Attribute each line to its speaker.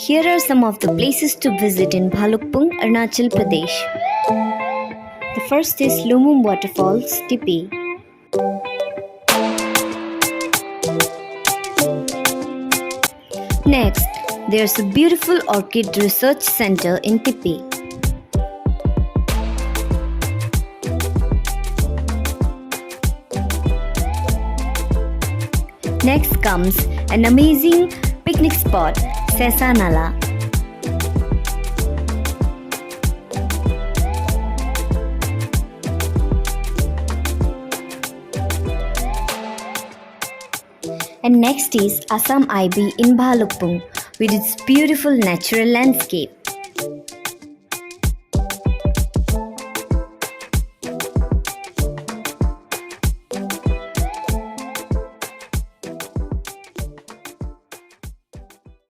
Speaker 1: Here are some of the places to visit in Blalukpong, Arunachal Pradesh. The first is Lumum Waterfalls, Tipi. Next, there's a beautiful orchid research center in Tipi. Next comes an amazing picnic spot, Nala. And next is Assam IB in Blalukpong with its beautiful natural landscape.